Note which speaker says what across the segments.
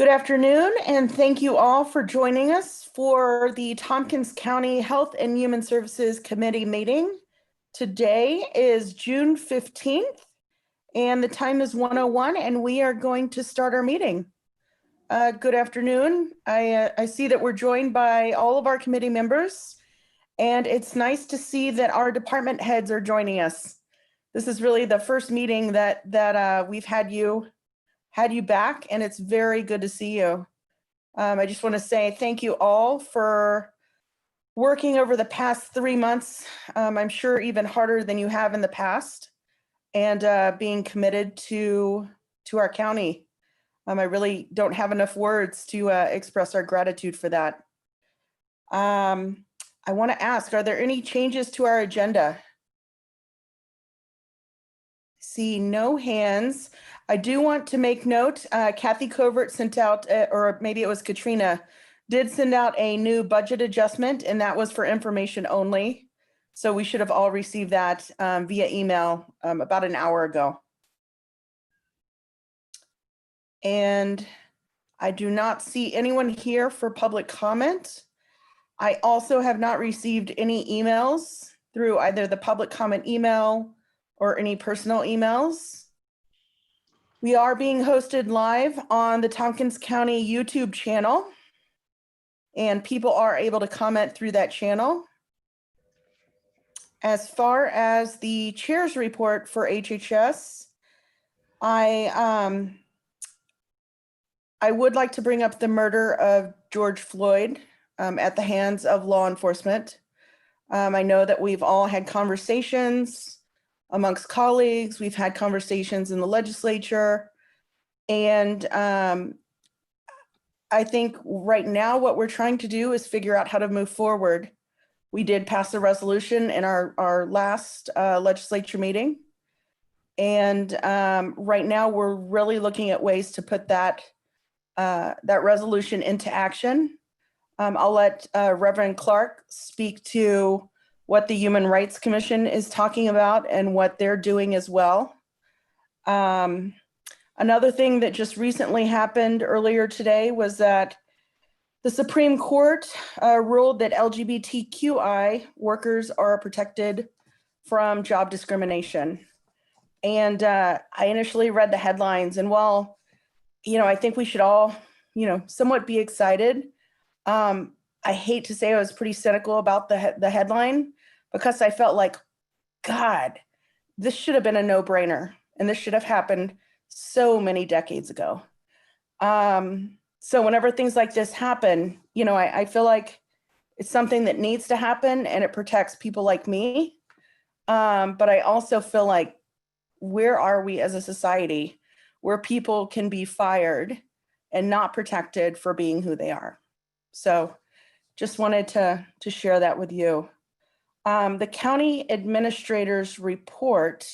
Speaker 1: Good afternoon, and thank you all for joining us for the Tompkins County Health and Human Services Committee meeting. Today is June 15th, and the time is 1:01, and we are going to start our meeting. Good afternoon. I see that we're joined by all of our committee members, and it's nice to see that our department heads are joining us. This is really the first meeting that we've had you back, and it's very good to see you. I just want to say thank you all for working over the past 3 months. I'm sure even harder than you have in the past, and being committed to our county. I really don't have enough words to express our gratitude for that. I want to ask, are there any changes to our agenda? See no hands. I do want to make note, Kathy Covert sent out, or maybe it was Katrina, did send out a new budget adjustment, and that was for information only. So we should have all received that via email about an hour ago. And I do not see anyone here for public comment. I also have not received any emails through either the public comment email or any personal emails. We are being hosted live on the Tompkins County YouTube channel, and people are able to comment through that channel. As far as the chair's report for HHS, I would like to bring up the murder of George Floyd at the hands of law enforcement. I know that we've all had conversations amongst colleagues. We've had conversations in the legislature. And I think right now what we're trying to do is figure out how to move forward. We did pass a resolution in our last legislature meeting. And right now we're really looking at ways to put that resolution into action. I'll let Reverend Clark speak to what the Human Rights Commission is talking about and what they're doing as well. Another thing that just recently happened earlier today was that the Supreme Court ruled that LGBTQI workers are protected from job discrimination. And I initially read the headlines, and while, I think we should all, somewhat be excited, I hate to say I was pretty cynical about the headline, because I felt like, God, this should have been a no-brainer, and this should have happened so many decades ago. So whenever things like this happen, I feel like it's something that needs to happen, and it protects people like me. But I also feel like, where are we as a society where people can be fired and not protected for being who they are? So just wanted to share that with you. The county administrator's report.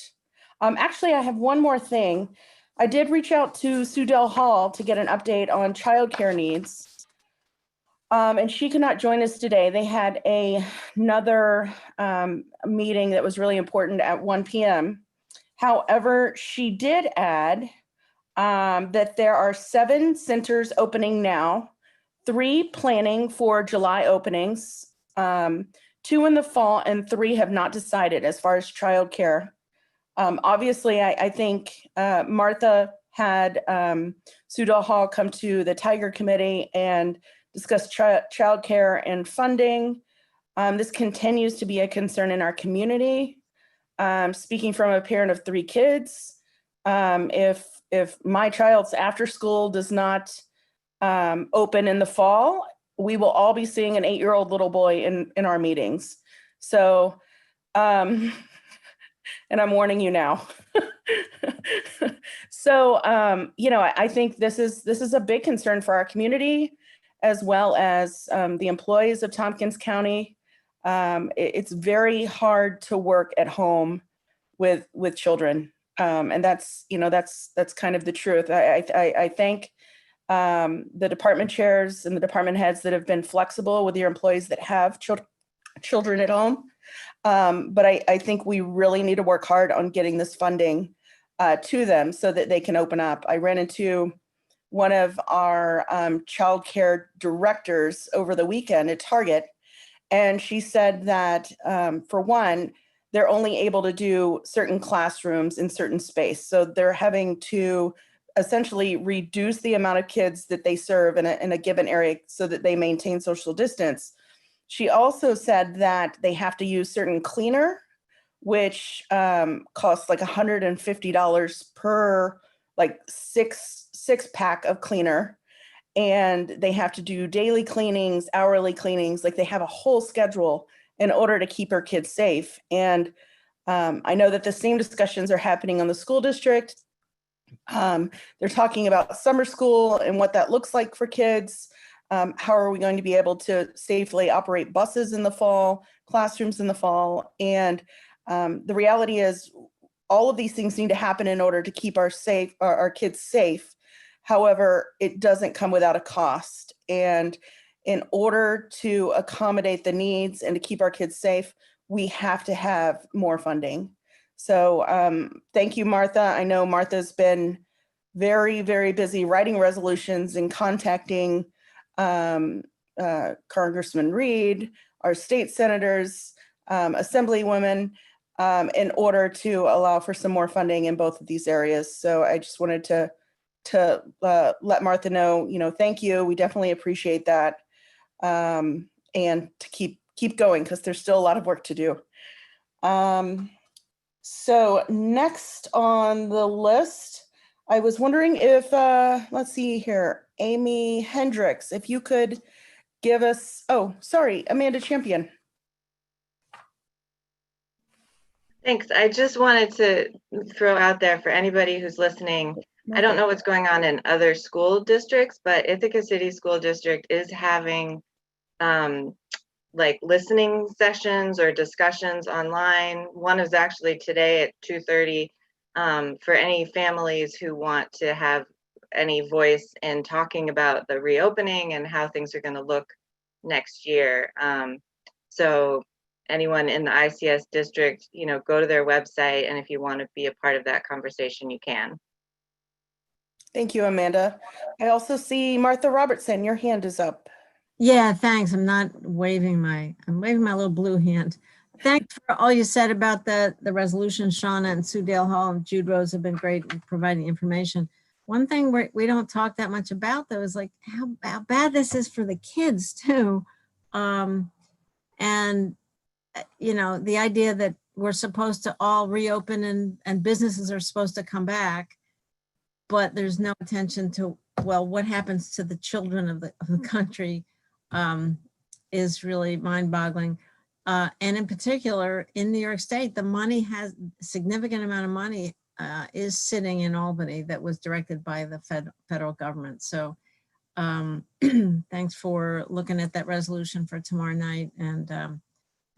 Speaker 1: Actually, I have one more thing. I did reach out to Sudell Hall to get an update on childcare needs. And she could not join us today. They had another meeting that was really important at 1 p.m. However, she did add that there are 7 centers opening now, 3 planning for July openings, 2 in the fall, and 3 have not decided as far as childcare. Obviously, I think Martha had Sudell Hall come to the Tiger Committee and discuss childcare and funding. This continues to be a concern in our community. Speaking from a parent of 3 kids, if my child's after school does not open in the fall, we will all be seeing an 8-year-old little boy in our meetings. So, and I'm warning you now. So, I think this is a big concern for our community, as well as the employees of Tompkins County. It's very hard to work at home with children, and that's kind of the truth. I thank the department chairs and the department heads that have been flexible with your employees that have children at home. But I think we really need to work hard on getting this funding to them so that they can open up. I ran into one of our child care directors over the weekend at Target. And she said that for one, they're only able to do certain classrooms in certain space. So they're having to essentially reduce the amount of kids that they serve in a given area so that they maintain social distance. She also said that they have to use certain cleaner, which costs like $150 per like six pack of cleaner. And they have to do daily cleanings, hourly cleanings, like they have a whole schedule in order to keep our kids safe. And I know that the same discussions are happening on the school district. They're talking about summer school and what that looks like for kids. How are we going to be able to safely operate buses in the fall, classrooms in the fall? And the reality is all of these things need to happen in order to keep our kids safe. However, it doesn't come without a cost. And in order to accommodate the needs and to keep our kids safe, we have to have more funding. So thank you, Martha. I know Martha's been very, very busy writing resolutions and contacting Congressman Reed, our state senators, assemblywomen, in order to allow for some more funding in both of these areas. So I just wanted to let Martha know, thank you. We definitely appreciate that. And to keep going because there's still a lot of work to do. So next on the list, I was wondering if, let's see here, Amy Hendricks, if you could give us, oh, sorry, Amanda Champion.
Speaker 2: Thanks. I just wanted to throw out there for anybody who's listening, I don't know what's going on in other school districts, but Ithaca City School District is having like listening sessions or discussions online. One is actually today at 2:30 for any families who want to have any voice in talking about the reopening and how things are going to look next year. So anyone in the ICS district, go to their website, and if you want to be a part of that conversation, you can.
Speaker 1: Thank you, Amanda. I also see Martha Robertson, your hand is up.
Speaker 3: Yeah, thanks. I'm waving my little blue hand. Thanks for all you said about the resolution. Shauna and Sue Dale Hall and Jude Rose have been great in providing information. One thing we don't talk that much about though is like how bad this is for the kids too. And the idea that we're supposed to all reopen and businesses are supposed to come back, but there's no attention to, well, what happens to the children of the country is really mind-boggling. And in particular, in New York State, the money has significant amount of money is sitting in Albany that was directed by the federal government. So thanks for looking at that resolution for tomorrow night. And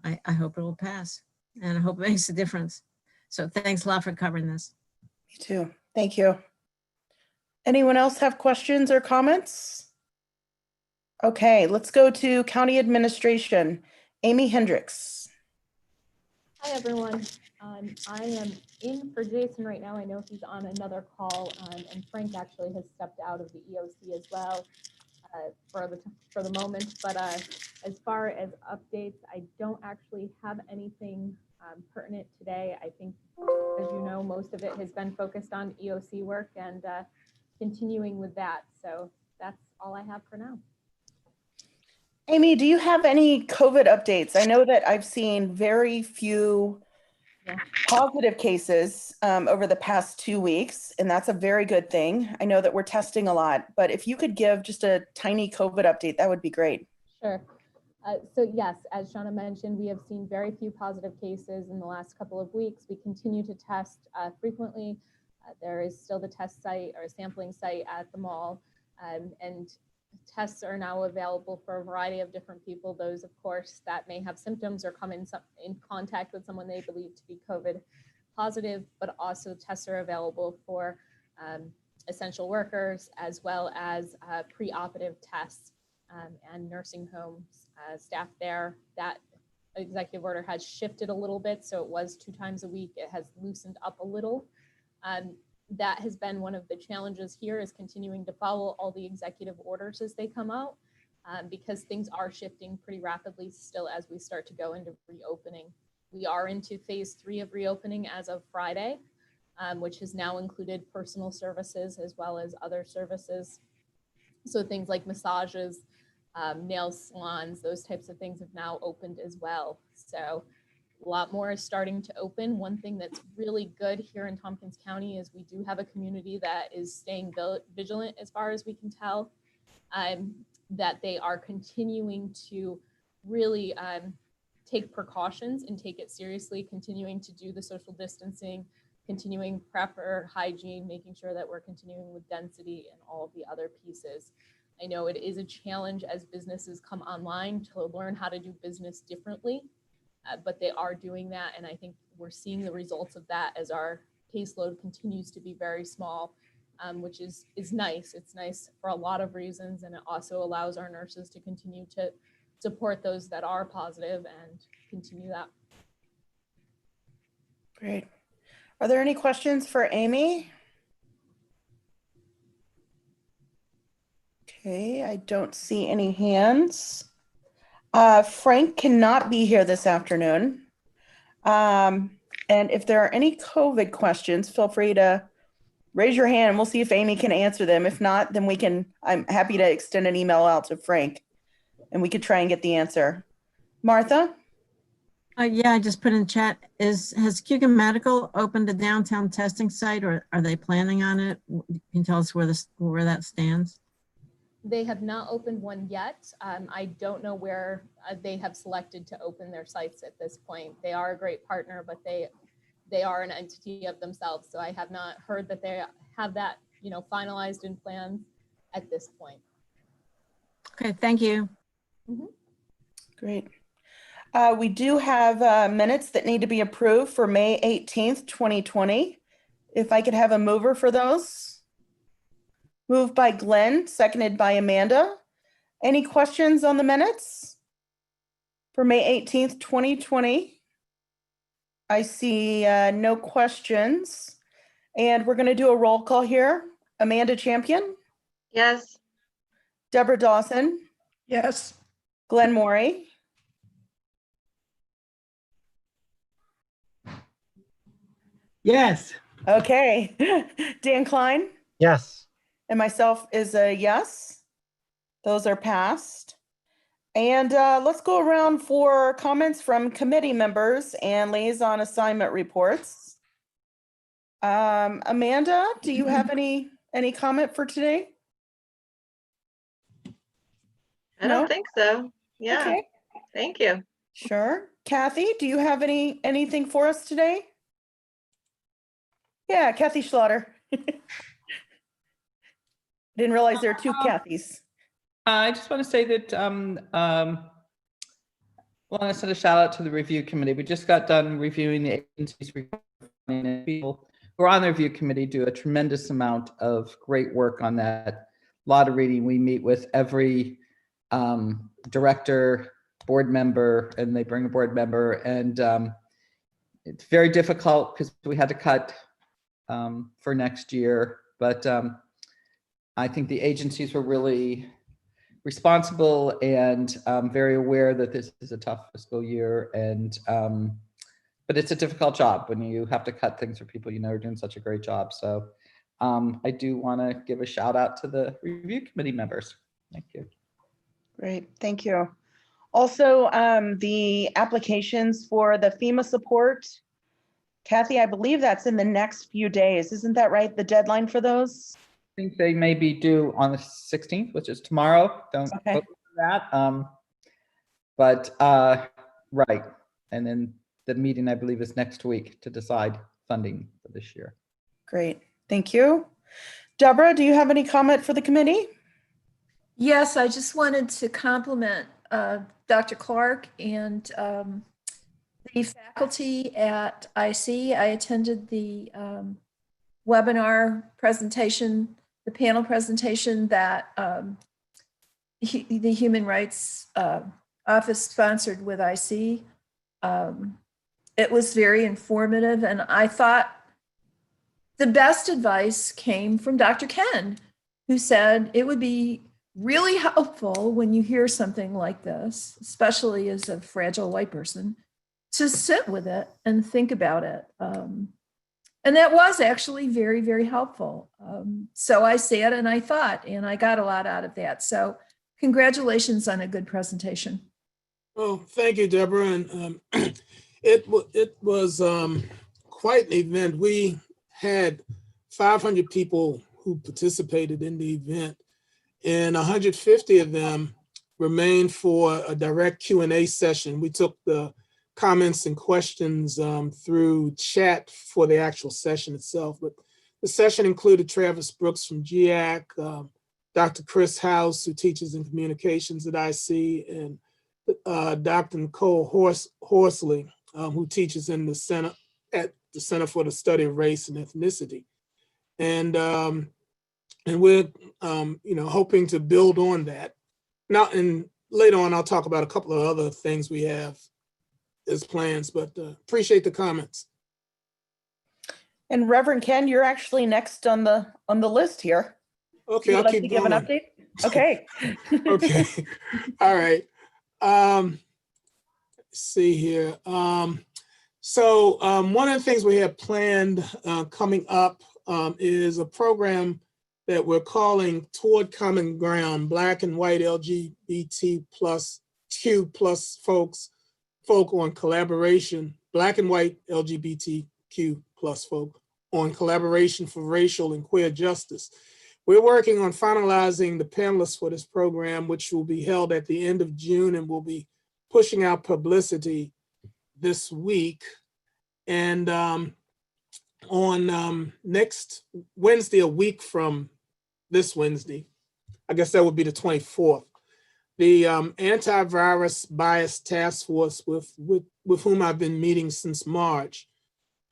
Speaker 3: I hope it will pass, and I hope it makes a difference. So thanks a lot for covering this.
Speaker 1: Me too. Thank you. Anyone else have questions or comments? Okay, let's go to County Administration. Amy Hendricks.
Speaker 4: Hi, everyone. I am in for Jason right now. I know he's on another call, and Frank actually has stepped out of the EOC as well for the moment. But as far as updates, I don't actually have anything pertinent today. I think, as you know, most of it has been focused on EOC work and continuing with that. So that's all I have for now.
Speaker 1: Amy, do you have any COVID updates? I know that I've seen very few positive cases over the past 2 weeks, and that's a very good thing. I know that we're testing a lot, but if you could give just a tiny COVID update, that would be great.
Speaker 4: Sure. So yes, as Shauna mentioned, we have seen very few positive cases in the last couple of weeks. We continue to test frequently. There is still the test site or sampling site at the mall, and tests are now available for a variety of different people. Those, of course, that may have symptoms or come in contact with someone they believe to be COVID positive, but also tests are available for essential workers as well as pre-operative tests and nursing homes staff there. That executive order has shifted a little bit, so it was 2 times a week. It has loosened up a little. that has been one of the challenges here, is continuing to follow all the executive orders as they come out, because things are shifting pretty rapidly still as we start to go into reopening. We are into phase 3 of reopening as of Friday, which has now included personal services as well as other services. So things like massages, nail salons, those types of things have now opened as well. So a lot more is starting to open. One thing that's really good here in Tompkins County is we do have a community that is staying vigilant as far as we can tell, that they are continuing to really take precautions and take it seriously, continuing to do the social distancing, continuing proper hygiene, making sure that we're continuing with density and all of the other pieces. I know it is a challenge as businesses come online to learn how to do business differently, but they are doing that. And I think we're seeing the results of that as our caseload continues to be very small, which is nice. It's nice for a lot of reasons. And it also allows our nurses to continue to support those that are positive and continue that.
Speaker 1: Great. Are there any questions for Amy? Okay, I don't see any hands. Frank cannot be here this afternoon. And if there are any COVID questions, feel free to raise your hand and we'll see if Amy can answer them. If not, then I'm happy to extend an email out to Frank and we could try and get the answer. Martha?
Speaker 3: Yeah, I just put in chat. Has Cugin Medical opened a downtown testing site, or are they planning on it? Can you tell us where that stands?
Speaker 4: They have not opened one yet. I don't know where they have selected to open their sites at this point. They are a great partner, but they are an entity of themselves. So I have not heard that they have that, finalized and planned at this point.
Speaker 3: Okay, thank you.
Speaker 1: Great. We do have minutes that need to be approved for May 18th, 2020. If I could have a mover for those. Moved by Glenn, seconded by Amanda. Any questions on the minutes for May 18th, 2020? I see no questions. And we're going to do a roll call here. Amanda Champion,
Speaker 2: Yes.
Speaker 1: Deborah Dawson,
Speaker 5: Yes.
Speaker 1: Glenn Morey,
Speaker 5: Yes.
Speaker 1: okay, Dan Klein,
Speaker 6: Yes.
Speaker 1: and myself is a yes. Those are passed. And let's go around for comments from committee members and liaison assignment reports. Amanda, do you have any comment for today?
Speaker 2: I
Speaker 1: No?
Speaker 2: don't think so. Yeah.
Speaker 1: Okay,
Speaker 2: Thank you.
Speaker 1: sure. Kathy, do you have anything for us today? Yeah, Kathy Schlatter. Didn't realize there are two Kathys.
Speaker 5: I just want to say that I want to send a shout out to the review committee. We just got done reviewing the agency's report, and people who are on the review committee do a tremendous amount of great work on that. A lot of reading. We meet with every director, board member, and they bring a board member, and it's very difficult because we had to cut for next year, but I think the agencies were really responsible and very aware that this is a tough fiscal year, and but it's a difficult job when you have to cut things for people are doing such a great job. So I do want to give a shout out to the review committee members. Thank you.
Speaker 1: Great, thank you. Also, the applications for the FEMA support, Kathy, I believe that's in the next few days. Isn't that right? The deadline for those?
Speaker 5: I think they may be due on the 16th, which is tomorrow. Don't
Speaker 1: Okay.
Speaker 5: vote for that. But right. And then the meeting, I believe, is next week to decide funding for this year.
Speaker 1: Great, thank you. Deborah, do you have any comment for the committee?
Speaker 7: Yes, I just wanted to compliment Dr. Clark and the faculty at IC. I attended the webinar presentation, the panel presentation that the Human Rights Office sponsored with IC. It was very informative, and I thought the best advice came from Dr. Ken, who said it would be really helpful when you hear something like this, especially as a fragile white person, to sit with it and think about it. And that was actually very, very helpful. So I sat and I thought, and I got a lot out of that. So congratulations on a good presentation.
Speaker 6: Oh, thank you, Deborah. And it was quite an event. We had 500 people who participated in the event, and 150 of them remained for a direct Q&A session. We took the comments and questions through chat for the actual session itself. But the session included Travis Brooks from GIAC, Dr. Chris House, who teaches in communications at IC, and Dr. Nicole Horsley, who teaches in the center at the Center for the Study of Race and Ethnicity. And we're hoping to build on that. Now, and later on, I'll talk about a couple of other things we have as plans, but appreciate the comments.
Speaker 1: And Reverend Ken, you're actually next on the list here.
Speaker 6: Okay,
Speaker 1: Would you
Speaker 6: I'll
Speaker 1: like
Speaker 6: keep
Speaker 1: to give
Speaker 6: going.
Speaker 1: an update? Okay.
Speaker 6: Okay, all right. Let's see here. So one of the things we have planned coming up is a program that we're calling Toward Common Ground, Black and White LGBT plus Q plus folk on collaboration, Black and White LGBTQ plus folk on collaboration for racial and queer justice. We're working on finalizing the panelists for this program, which will be held at the end of June, and we'll be pushing out publicity this week. And on next Wednesday, a week from this Wednesday, I guess that would be the 24th, the Antivirus Bias Task Force, with whom I've been meeting since March,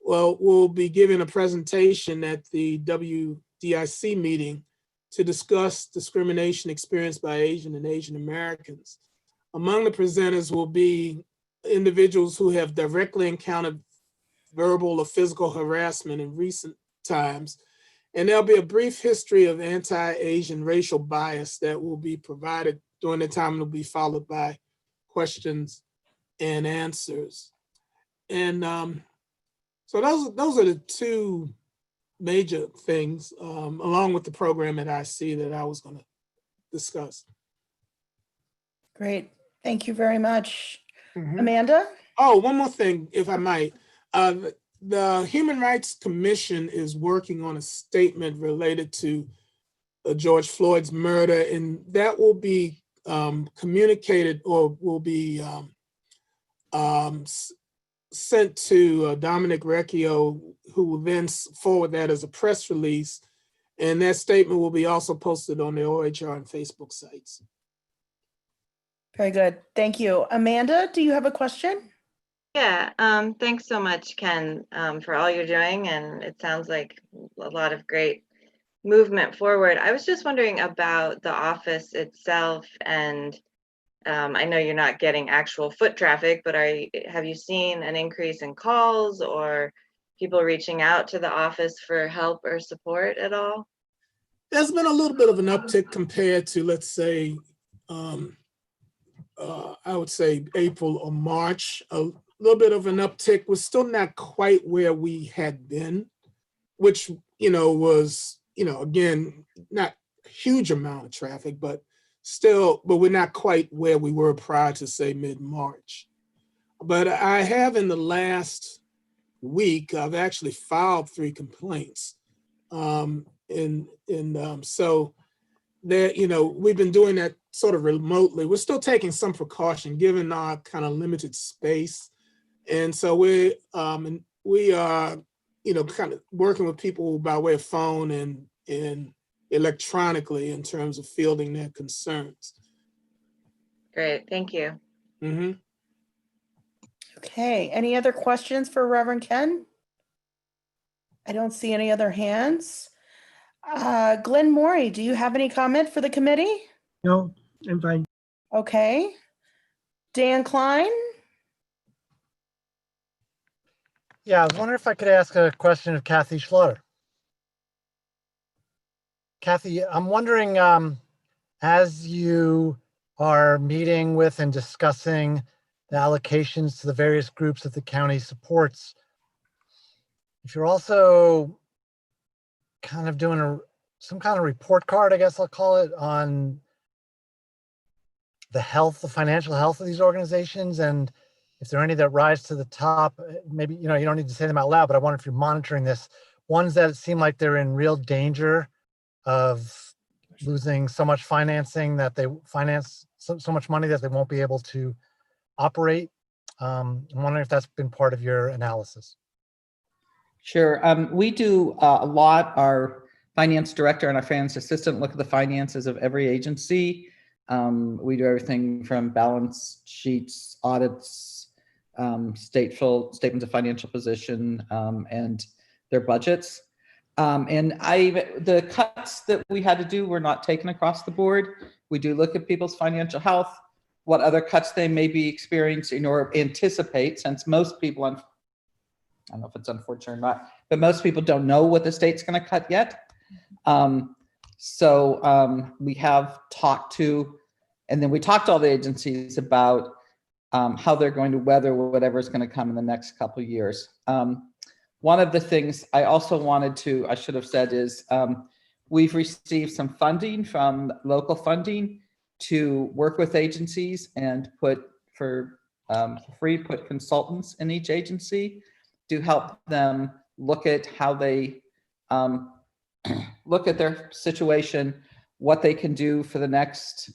Speaker 6: we'll be giving a presentation at the WDIC meeting to discuss discrimination experienced by Asian and Asian Americans. Among the presenters will be individuals who have directly encountered verbal or physical harassment in recent times. And there'll be a brief history of anti-Asian racial bias that will be provided during the time. It'll be followed by questions and answers. And so those are the two major things, along with the program at IC that I was going to discuss.
Speaker 1: Great. Thank you very much.
Speaker 6: Mhm.
Speaker 1: Amanda?
Speaker 6: Oh, one more thing, if I might. The Human Rights Commission is working on a statement related to George Floyd's murder, and that will be communicated or will be sent to Dominic Recchio, who will then forward that as a press release. And that statement will be also posted on the OHR and Facebook sites.
Speaker 1: Very good. Thank you. Amanda, do you have a question?
Speaker 2: Yeah, thanks so much, Ken, for all you're doing. And it sounds like a lot of great movement forward. I was just wondering about the office itself, and I know you're not getting actual foot traffic, but have you seen an increase in calls or people reaching out to the office for help or support at all?
Speaker 6: There's been a little bit of an uptick compared to, let's say, I would say April or March, a little bit of an uptick. We're still not quite where we had been, which, was, again, not a huge amount of traffic, but we're not quite where we were prior to, say, mid-March. But I have in the last week, I've actually filed 3 complaints. So there, we've been doing that sort of remotely. We're still taking some precaution given our kind of limited space. And so we are, kind of working with people by way of phone and electronically in terms of fielding their concerns.
Speaker 2: Great, thank you.
Speaker 6: Mm-hmm.
Speaker 1: Okay. Any other questions for Reverend Ken? I don't see any other hands. Glenn Morey, do you have any comment for the committee?
Speaker 8: No, I'm fine.
Speaker 1: Okay. Dan Klein?
Speaker 8: Yeah, I was wondering if I could ask a question of Kathy Schlaughter. Kathy, I'm wondering, as you are meeting with and discussing the allocations to the various groups that the county supports, if you're also kind of doing some kind of report card, I guess I'll call it, on the financial health of these organizations, and if there are any that rise to the top, maybe, you don't need to say them out loud, but I wonder if you're monitoring this, ones that seem like they're in real danger of losing so much financing that they finance so much money that they won't be able to operate. I'm wondering if that's been part of your analysis.
Speaker 5: Sure. We do a lot. Our finance director and our finance assistant look at the finances of every agency. We do everything from balance sheets, audits, statements of financial position, and their budgets. And the cuts that we had to do were not taken across the board. We do look at people's financial health, what other cuts they may be experiencing or anticipate, since most people, I don't know if it's unfortunate or not, but most people don't know what the state's going to cut yet. So we have talked to, and then we talked to all the agencies about how they're going to weather whatever's going to come in the next couple of years. One of the things I also I should have said is we've received some funding from local funding to work with agencies and put consultants in each agency to help them look at how they look at their situation, what they can do for the next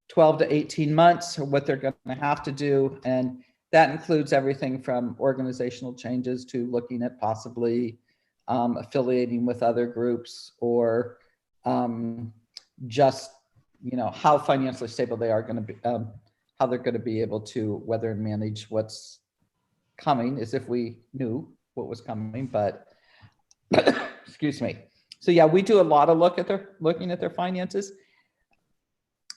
Speaker 5: 12 to 18 months, or what they're going to have to do. And that includes everything from organizational changes to looking at possibly affiliating with other groups, or just, how financially stable they are going to be, how they're going to be able to weather and manage what's coming, as if we knew what was coming, but excuse me. So yeah, we do a lot of looking at their finances.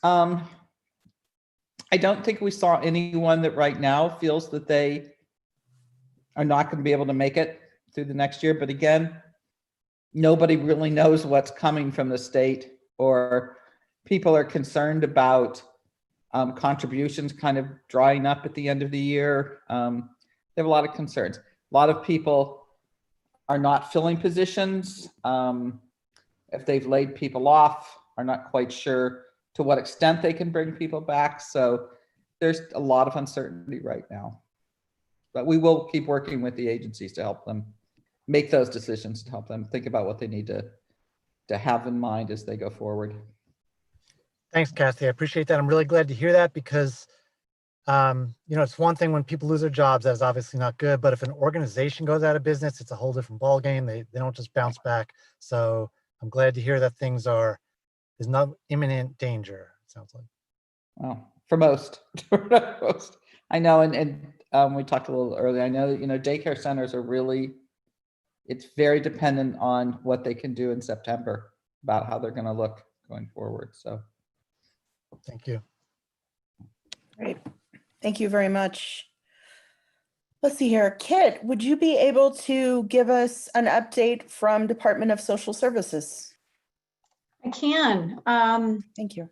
Speaker 5: I don't think we saw anyone that right now feels that they are not going to be able to make it through the next year. But again, nobody really knows what's coming from the state, or people are concerned about contributions kind of drying up at the end of the year. They have a lot of concerns. A lot of people are not filling positions. If they've laid people off, are not quite sure to what extent they can bring people back. So there's a lot of uncertainty right now, but we will keep working with the agencies to help them make those decisions, to help them think about what they need to have in mind as they go forward.
Speaker 8: Thanks, Kathy. I appreciate that. I'm really glad to hear that, because it's one thing when people lose their jobs, that's obviously not good, but if an organization goes out of business, it's a whole different ballgame. They don't just bounce back. So I'm glad to hear that there's no imminent danger, it sounds like.
Speaker 5: Well, for most, I know, and we talked a little earlier, I know that, daycare centers are really, it's very dependent on what they can do in September about how they're going to look going forward. So.
Speaker 8: Thank you.
Speaker 1: Great. Thank you very much. Let's see here. Kit, would you be able to give us an update from Department of Social Services?
Speaker 9: I can.
Speaker 1: Thank you.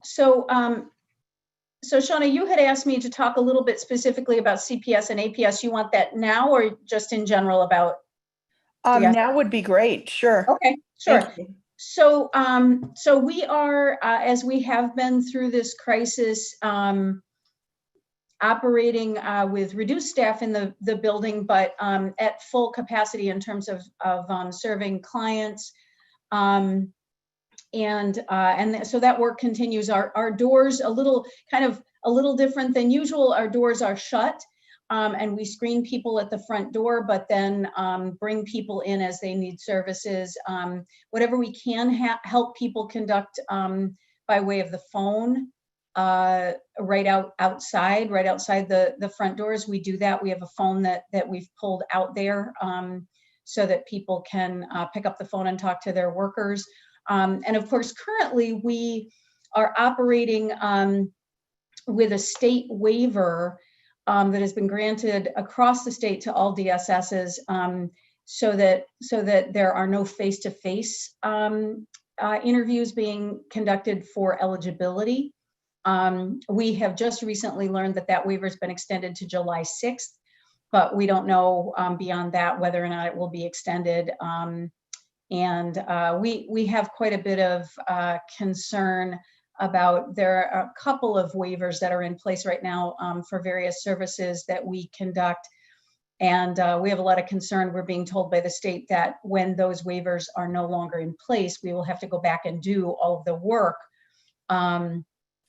Speaker 9: So Shauna, you had asked me to talk a little bit specifically about CPS and APS. You want that now, or just in general about?
Speaker 1: Now would be great. Sure.
Speaker 9: Okay, sure. So we are, as we have been through this crisis, operating with reduced staff in the building, but at full capacity in terms of serving clients. And so that work continues. Our doors a little different than usual. Our doors are shut, and we screen people at the front door, but then bring people in as they need services. Whatever we can help people conduct by way of the phone, right outside the front doors, we do that. We have a phone that we've pulled out there so that people can pick up the phone and talk to their workers. And of course, currently we are operating with a state waiver that has been granted across the state to all DSSs, so that there are no face-to-face interviews being conducted for eligibility. We have just recently learned that that waiver has been extended to July 6th, but we don't know beyond that whether or not it will be extended. We have quite a bit of concern about, there are a couple of waivers that are in place right now for various services that we conduct. And we have a lot of concern. We're being told by the state that when those waivers are no longer in place, we will have to go back and do all of the work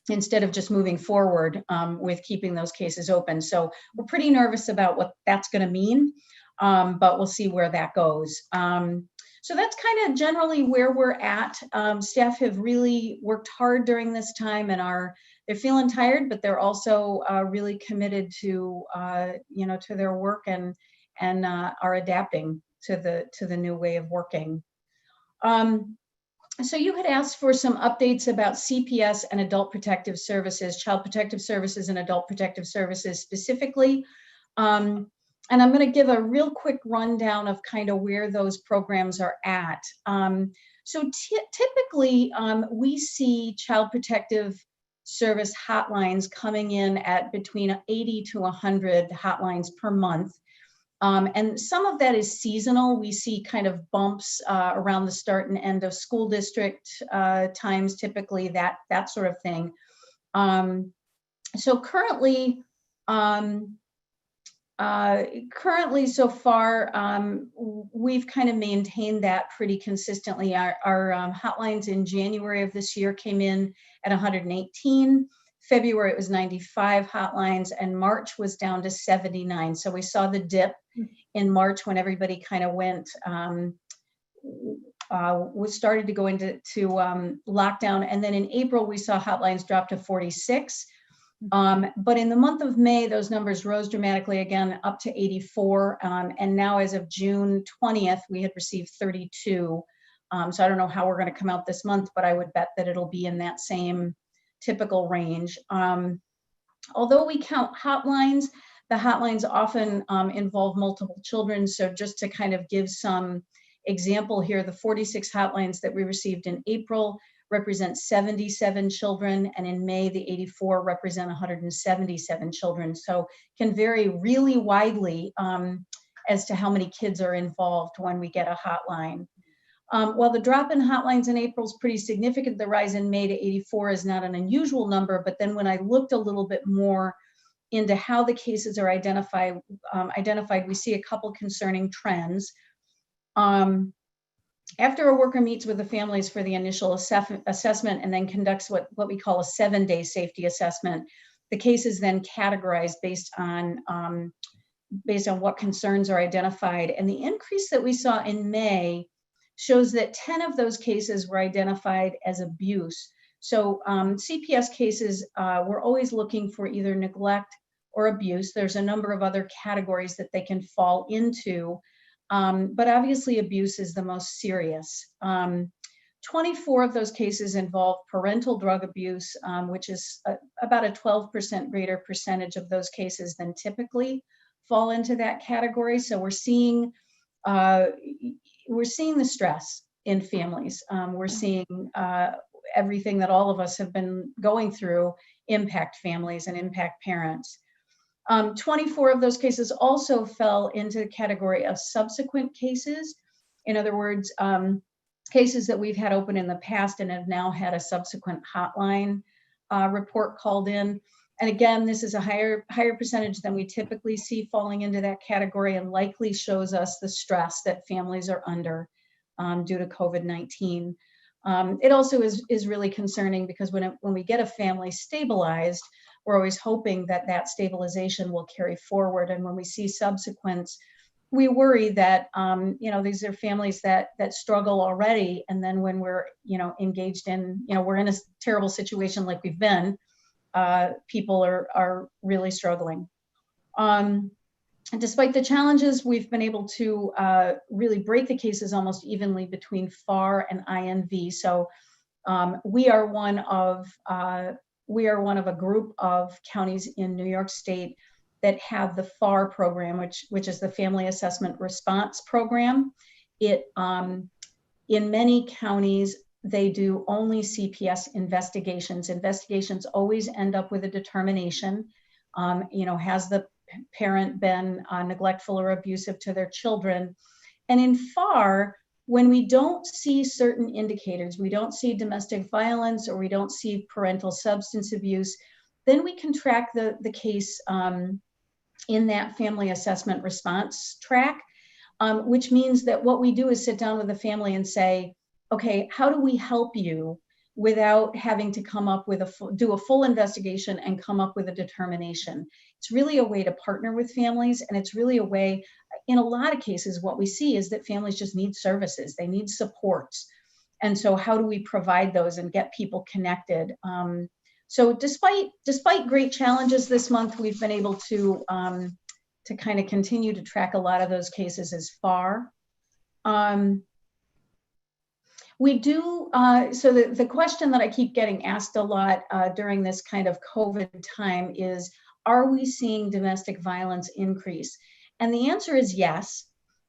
Speaker 9: instead of just moving forward with keeping those cases open. So we're pretty nervous about what that's going to mean, but we'll see where that goes. So that's kind of generally where we're at. Staff have really worked hard during this time and they're feeling tired, but they're also really committed to to their work and are adapting to the new way of working. So you had asked for some updates about CPS and Adult Protective Services, Child Protective Services and Adult Protective Services specifically. And I'm going to give a real quick rundown of kind of where those programs are at. So typically, we see Child Protective Service hotlines coming in at between 80 to 100 hotlines per month. And some of that is seasonal. We see kind of bumps around the start and end of school district times, typically that sort of thing. So currently so far, we've kind of maintained that pretty consistently. Our hotlines in January of this year came in at 118. February, it was 95 hotlines, and March was down to 79. So we saw the dip in March when everybody kind of went, we started to go into lockdown. And then in April, we saw hotlines drop to 46. But in the month of May, those numbers rose dramatically again up to 84. And now as of June 20th, we had received 32. So I don't know how we're going to come out this month, but I would bet that it'll be in that same typical range. Although we count hotlines, the hotlines often involve multiple children. So just to kind of give some example here, the 46 hotlines that we received in April represent 77 children, and in May, the 84 represent 177 children. So can vary really widely as to how many kids are involved when we get a hotline. While the drop in hotlines in April is pretty significant, the rise in May to 84 is not an unusual number. But then when I looked a little bit more into how the cases are identified, we see a couple concerning trends. After a worker meets with the families for the initial assessment and then conducts what we call a 7-day safety assessment, the case is then categorized based on what concerns are identified. And the increase that we saw in May shows that 10 of those cases were identified as abuse. So CPS cases, we're always looking for either neglect or abuse. There's a number of other categories that they can fall into. But obviously abuse is the most serious. 24 of those cases involve parental drug abuse, which is about a 12% greater percentage of those cases than typically fall into that category. So we're seeing the stress in families. We're seeing everything that all of us have been going through impact families and impact parents. 24 of those cases also fell into the category of subsequent cases. In other words, cases that we've had open in the past and have now had a subsequent hotline report called in. And again, this is a higher percentage than we typically see falling into that category, and likely shows us the stress that families are under due to COVID-19. It also is really concerning because when we get a family stabilized, we're always hoping that stabilization will carry forward. And when we see subsequents, we worry that these are families that struggle already, and then when we're engaged in we're in a terrible situation like we've been, people are really struggling. And despite the challenges, we've been able to really break the cases almost evenly between FAR and INV. So we are one of a group of counties in New York State that have the FAR program, which is the Family Assessment Response Program. It in many counties, They do only CPS investigations. Investigations always end up with a determination. Has the parent been neglectful or abusive to their children? And in FAR, when we don't see certain indicators, we don't see domestic violence or we don't see parental substance abuse, then we can track the case in that family assessment response track, which means that what we do is sit down with the family and say, okay, how do we help you without having to come up with do a full investigation and come up with a determination? It's really a way to partner with families, and it's really a way, in a lot of cases, what we see is that families just need services, they need supports. And so how do we provide those and get people connected? So despite great challenges this month, we've been able to kind of continue to track a lot of those cases as far. We do, so the question that I keep getting asked a lot during this kind of COVID time is, are we seeing domestic violence increase? And the answer is yes.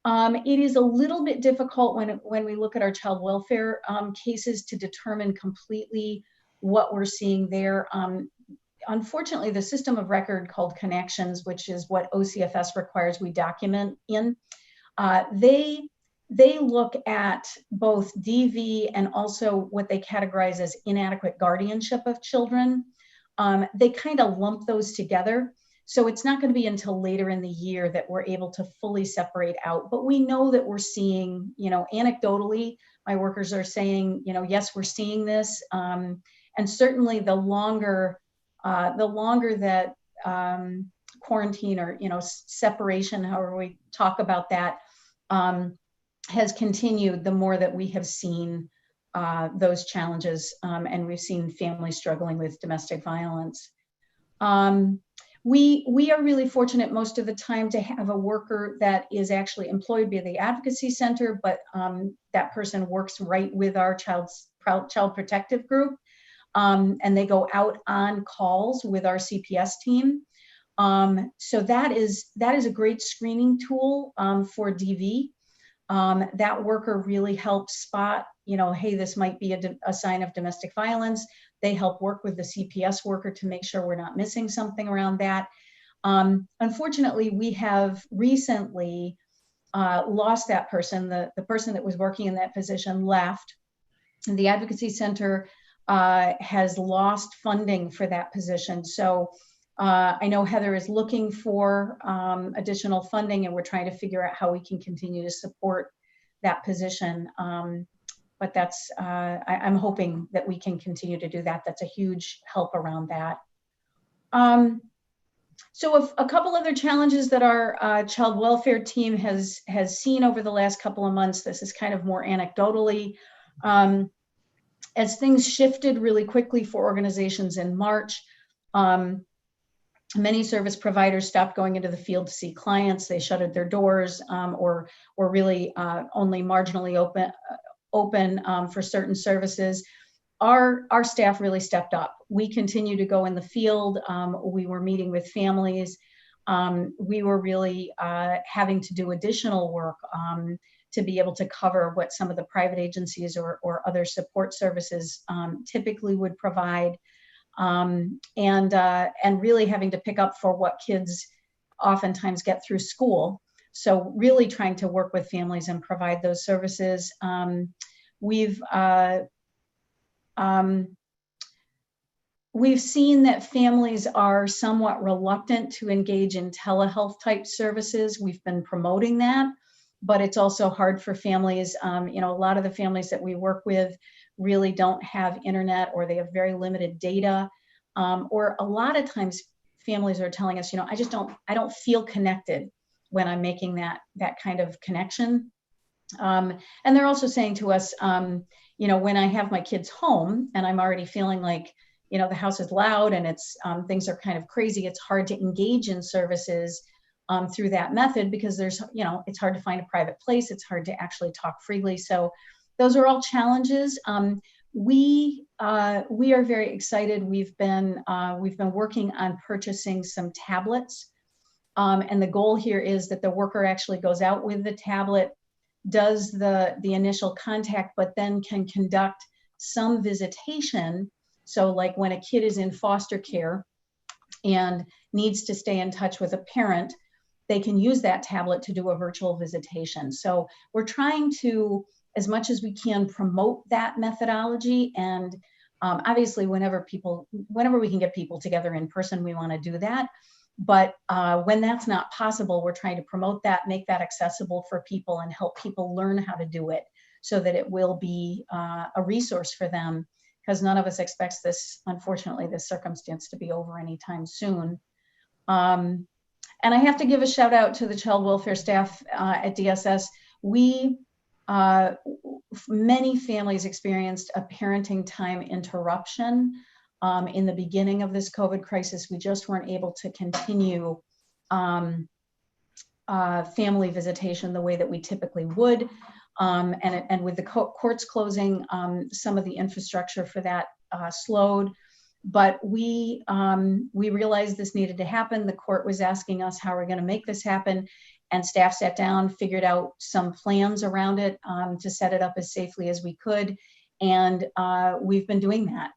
Speaker 9: It is a little bit difficult when we look at our child welfare cases to determine completely what we're seeing there. Unfortunately, the system of record called Connections, which is what OCFS requires we document in, they look at both DV and also what they categorize as inadequate guardianship of children. They kind of lump those together. So it's not going to be until later in the year that we're able to fully separate out. But we know that we're seeing, anecdotally, my workers are saying, yes, we're seeing this. And certainly the longer that quarantine or, separation, however we talk about that, has continued, the more that we have seen those challenges, and we've seen families struggling with domestic violence. We are really fortunate most of the time to have a worker that is actually employed by the advocacy center, but that person works right with our child protective group, and they go out on calls with our CPS team. So that is a great screening tool for DV. That worker really helps spot, hey, this might be a sign of domestic violence. They help work with the CPS worker to make sure we're not missing something around that. Unfortunately, we have recently lost that person. The person that was working in that position left. And the advocacy center has lost funding for that position. So I know Heather is looking for additional funding, and we're trying to figure out how we can continue to support that position. But that's, I'm hoping that we can continue to do that. That's a huge help around that. So a couple other challenges that our child welfare team has seen over the last couple of months, this is kind of more anecdotally, as things shifted really quickly for organizations in March, many service providers stopped going into the field to see clients. They shuttered their doors, or really only marginally open for certain services. Our staff really stepped up. We continue to go in the field. We were meeting with families. We were really having to do additional work to be able to cover what some of the private agencies or other support services typically would provide. And really having to pick up for what kids oftentimes get through school. So really trying to work with families and provide those services. We've seen that families are somewhat reluctant to engage in telehealth type services. We've been promoting that, but it's also hard for families. A lot of the families that we work with really don't have internet, or they have very limited data. Or a lot of times families are telling us, I don't feel connected when I'm making that kind of connection. And they're also saying to us, when I have my kids home and I'm already feeling like, the house is loud and it's things are kind of crazy, it's hard to engage in services through that method, because there's, it's hard to find a private place. It's hard to actually talk freely. So those are all challenges. We are very excited. We've been working on purchasing some tablets. And the goal here is that the worker actually goes out with the tablet, does the initial contact, but then can conduct some visitation. So like when a kid is in foster care and needs to stay in touch with a parent, they can use that tablet to do a virtual visitation. So we're trying to, as much as we can, promote that methodology. And obviously, whenever we can get people together in person, we want to do that. But when that's not possible, we're trying to promote that, make that accessible for people, and help people learn how to do it so that it will be a resource for them, because none of us expects this, unfortunately, this circumstance to be over anytime soon. And I have to give a shout out to the child welfare staff at DSS. Many families experienced a parenting time interruption in the beginning of this COVID crisis. We just weren't able to continue family visitation the way that we typically would. And with the courts closing, some of the infrastructure for that slowed. But we realized this needed to happen. The court was asking us how we're going to make this happen, and staff sat down, figured out some plans around it to set it up as safely as we could, and we've been doing that.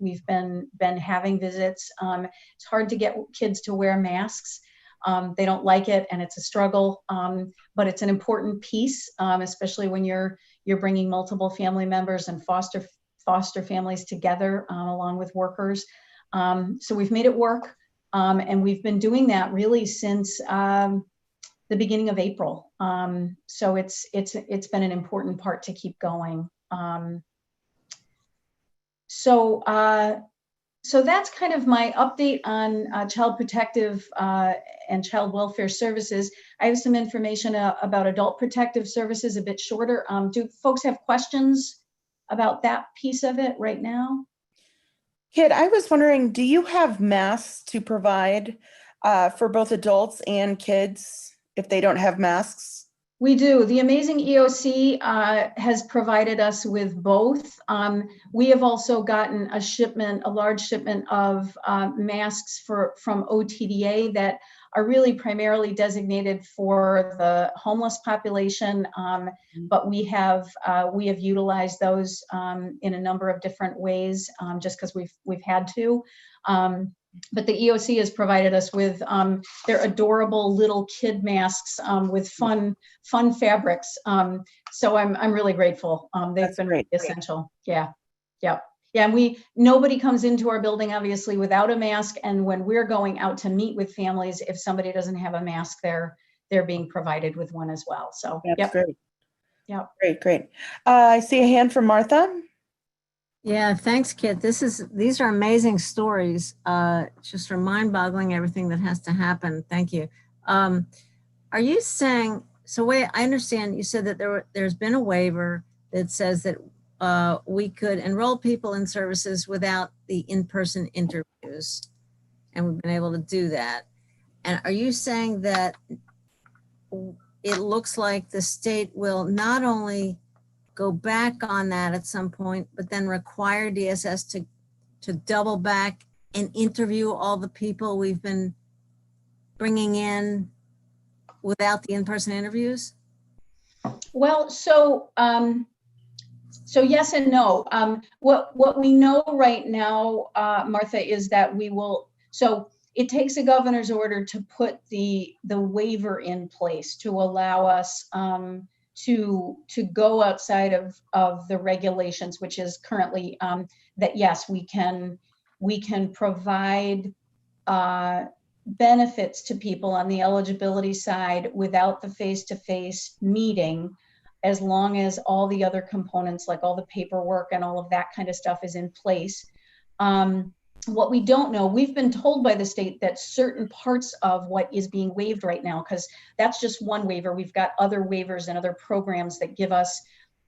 Speaker 9: We've been having visits. It's hard to get kids to wear masks. They don't like it, and it's a struggle, but it's an important piece, especially when you're bringing multiple family members and foster families together along with workers. So we've made it work, and we've been doing that really since the beginning of April. So it's been an important part to keep going. So that's kind of my update on child protective and child welfare services. I have some information about adult protective services, a bit shorter. Do folks have questions about that piece of it right now?
Speaker 1: Kit, I was wondering, do you have masks to provide for both adults and kids if they don't have masks?
Speaker 9: We do. The amazing EOC has provided us with both. We have also gotten a large shipment of masks from OTDA that are really primarily designated for the homeless population, but we have utilized those in a number of different ways, just because we've had to. But the EOC has provided us with their adorable little kid masks with fun fabrics. So I'm really grateful. They've been really essential. Yeah. And nobody comes into our building obviously without a mask. And when we're going out to meet with families, if somebody doesn't have a mask, they're being provided with one as well. So
Speaker 1: that's great.
Speaker 9: Yeah.
Speaker 1: Great. I see a hand from Martha.
Speaker 3: Yeah, thanks, Kit. These are amazing stories. Just mind-boggling everything that has to happen. Thank you. Are you saying, so wait, I understand you said that there's been a waiver that says that we could enroll people in services without the in-person interviews, and we've been able to do that. And are you saying that it looks like the state will not only go back on that at some point, but then require DSS to double back and interview all the people we've been bringing in without the in-person interviews?
Speaker 9: Well, so yes and no. What we know right now, Martha, is that we will, so it takes a governor's order to put the waiver in place to allow us to go outside of the regulations, which is currently that yes, we can provide benefits to people on the eligibility side without the face-to-face meeting, as long as all the other components, like all the paperwork and all of that kind of stuff, is in place. What we don't know, we've been told by the state that certain parts of what is being waived right now, because that's just one waiver. We've got other waivers and other programs that give us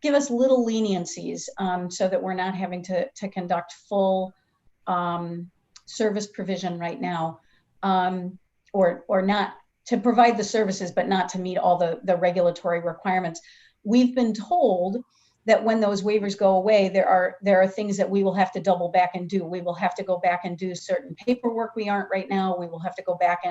Speaker 9: little leniencies, so that we're not having to conduct full service provision right now, or not to provide the services, but not to meet all the regulatory requirements. We've been told that when those waivers go away, there are things that we will have to double back and do. We will have to go back and do certain paperwork we aren't right now. We will have to go back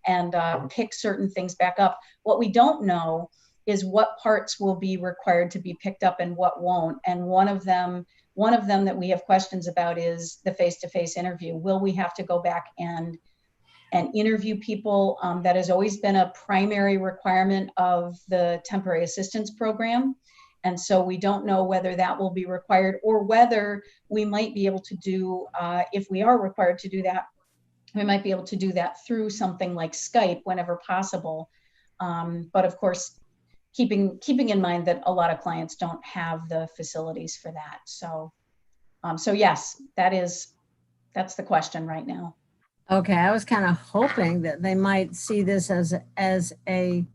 Speaker 9: and pick certain things back up. What we don't know is what parts will be required to be picked up and what won't. And one of them One of them that we have questions about is the face-to-face interview. Will we have to go back and interview people? That has always been a primary requirement of the temporary assistance program. And so we don't know whether that will be required or whether we might be able to do, if we are required to do that, we might be able to do that through something like Skype whenever possible. But of course, keeping in mind that a lot of clients don't have the facilities for that. So, so yes, that's the question right now.
Speaker 3: Okay, I was kind of hoping that they might see this as a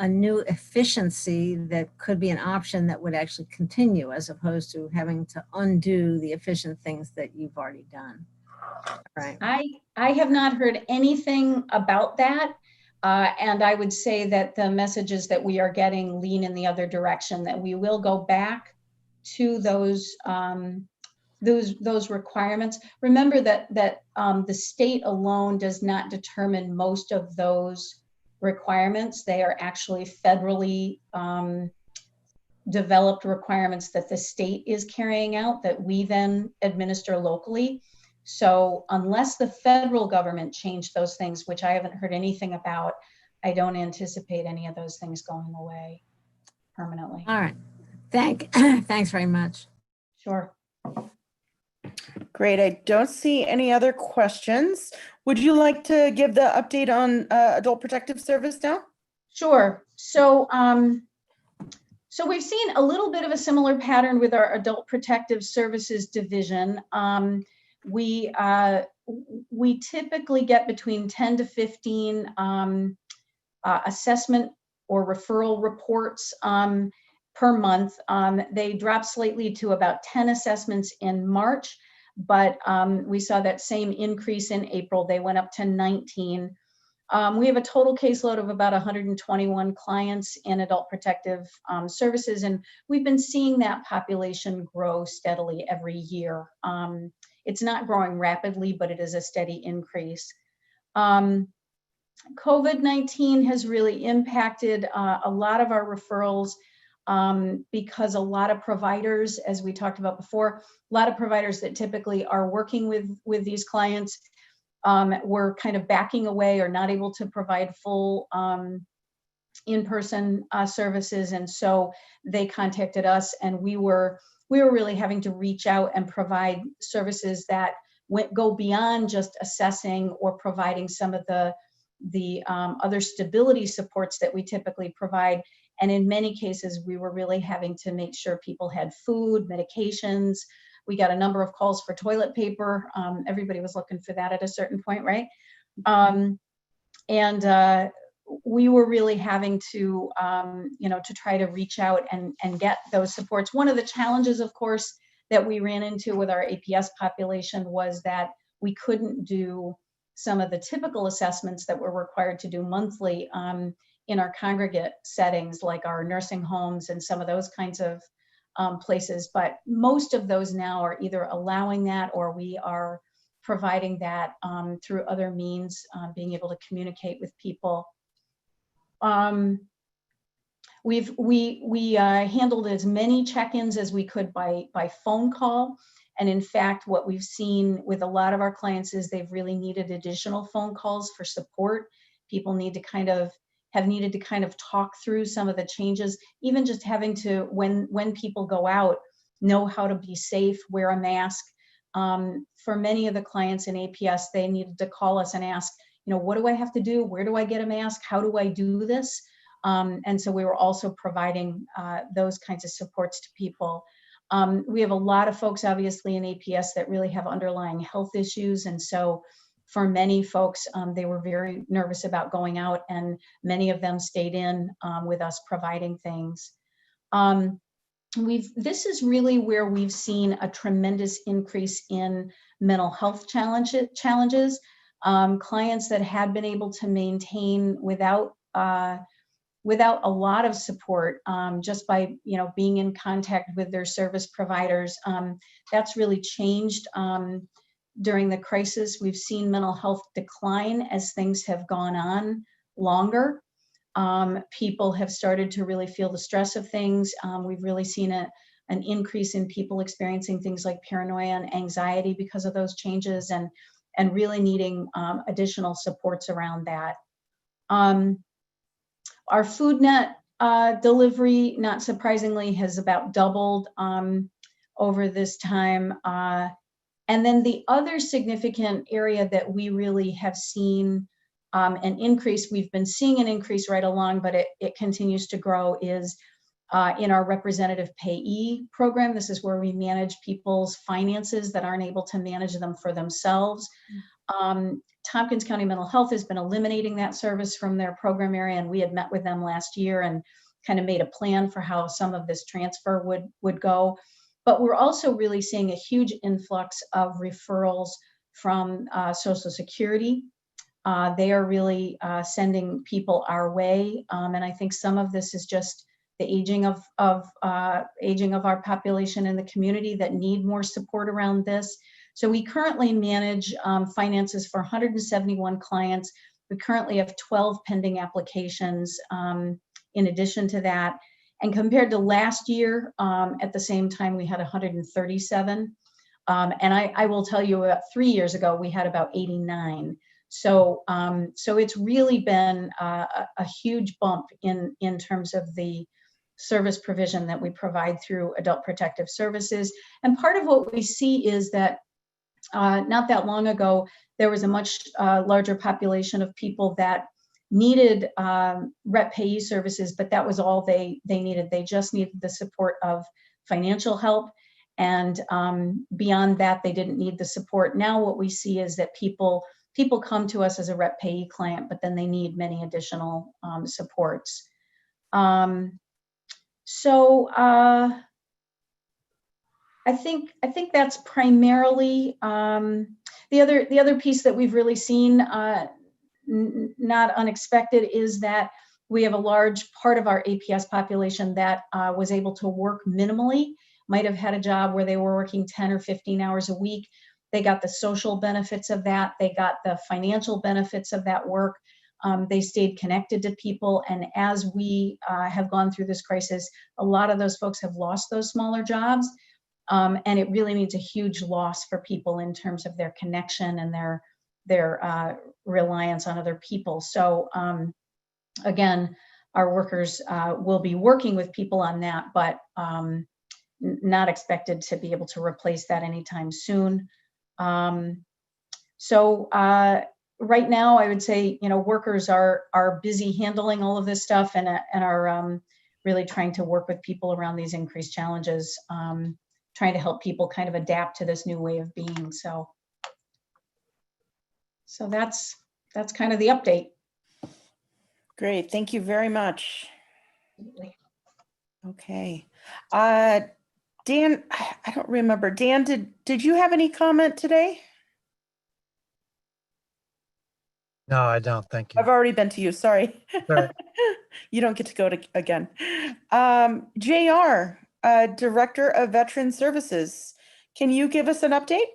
Speaker 3: new efficiency that could be an option that would actually continue, as opposed to having to undo the efficient things that you've already done. Right.
Speaker 9: I have not heard anything about that. And I would say that the messages that we are getting lean in the other direction, that we will go back to those requirements. Remember that the state alone does not determine most of those requirements. They are actually federally developed requirements that the state is carrying out that we then administer locally. So unless the federal government changed those things, which I haven't heard anything about, I don't anticipate any of those things going away permanently.
Speaker 3: All right. Thanks very much.
Speaker 9: Sure.
Speaker 1: Great. I don't see any other questions. Would you like to give the update on Adult Protective Service now?
Speaker 9: Sure. So, so we've seen a little bit of a similar pattern with our Adult Protective Services division. We typically get between 10 to 15 assessment or referral reports per month. They dropped slightly to about 10 assessments in March, but we saw that same increase in April. They went up to 19. We have a total caseload of about 121 clients in Adult Protective Services, and we've been seeing that population grow steadily every year. It's not growing rapidly, but it is a steady increase. COVID-19 has really impacted a lot of our referrals because a lot of providers, as we talked about before, a lot of providers that typically are working with these clients were kind of backing away or not able to provide full in-person services. And so they contacted us, and we were really having to reach out and provide services that go beyond just assessing or providing some of the other stability supports that we typically provide. And in many cases, we were really having to make sure people had food, medications. We got a number of calls for toilet paper. Everybody was looking for that at a certain point, right? We were really having to, to try to reach out and get those supports. One of the challenges, of course, that we ran into with our APS population was that we couldn't do some of the typical assessments that we're required to do monthly in our congregate settings, like our nursing homes and some of those kinds of places. But most of those now are either allowing that, or we are providing that through other means, being able to communicate with people. We handled as many check-ins as we could by phone call. And in fact, what we've seen with a lot of our clients is they've really needed additional phone calls for support. People need to have needed to talk through some of the changes, even just having to, when people go out, know how to be safe, wear a mask. For many of the clients in APS, they needed to call us and ask, what do I have to do? Where do I get a mask? How do I do this? And so we were also providing those kinds of supports to people. We have a lot of folks, obviously, in APS that really have underlying health issues. And so for many folks, they were very nervous about going out, and many of them stayed in with us providing things. This is really where we've seen a tremendous increase in mental health challenges. Clients that had been able to maintain without a lot of support, just by being in contact with their service providers, that's really changed during the crisis. We've seen mental health decline as things have gone on longer. People have started to really feel the stress of things. We've really seen an increase in people experiencing things like paranoia and anxiety because of those changes, and really needing additional supports around that. Our FoodNet delivery, not surprisingly, has about doubled over this time. And then the other significant area that we really have seen an increase, we've been seeing an increase right along, but it continues to grow, is in our representative payee program. This is where we manage people's finances that aren't able to manage them for themselves. Tompkins County Mental Health has been eliminating that service from their program area, and we had met with them last year and kind of made a plan for how some of this transfer would go. But we're also really seeing a huge influx of referrals from Social Security. They are really sending people our way, and I think some of this is just the aging of our population in the community that need more support around this. So we currently manage finances for 171 clients. We currently have 12 pending applications in addition to that. And compared to last year, at the same time, we had 137. And I will tell you, about 3 years ago, we had about 89. So it's really been a huge bump in terms of the service provision that we provide through Adult Protective Services. And part of what we see is that not that long ago, there was a much larger population of people that needed rep payee services, but that was all they needed. They just needed the support of financial help. And beyond that, they didn't need the support. Now what we see is that people come to us as a rep payee client, but then they need many additional supports. I think that's primarily the other piece that we've really seen, not unexpected, is that we have a large part of our APS population that was able to work minimally, might have had a job where they were working 10 or 15 hours a week. They got the social benefits of that. They got the financial benefits of that work. They stayed connected to people. And as we have gone through this crisis, a lot of those folks have lost those smaller jobs. And it really means a huge loss for people in terms of their connection and their reliance on other people. So again, our workers will be working with people on that, but not expected to be able to replace that anytime soon. Right now, I would say, workers are busy handling all of this stuff and are really trying to work with people around these increased challenges, trying to help people kind of adapt to this new way of being. So that's kind of the update.
Speaker 1: Great, thank you very much. Okay. Dan, I don't remember. Dan, did you have any comment today?
Speaker 8: No, I don't. Thank you.
Speaker 1: I've already been to you, sorry.
Speaker 8: Sorry.
Speaker 1: You don't get to go to again. JR, Director of Veteran Services, can you give us an update?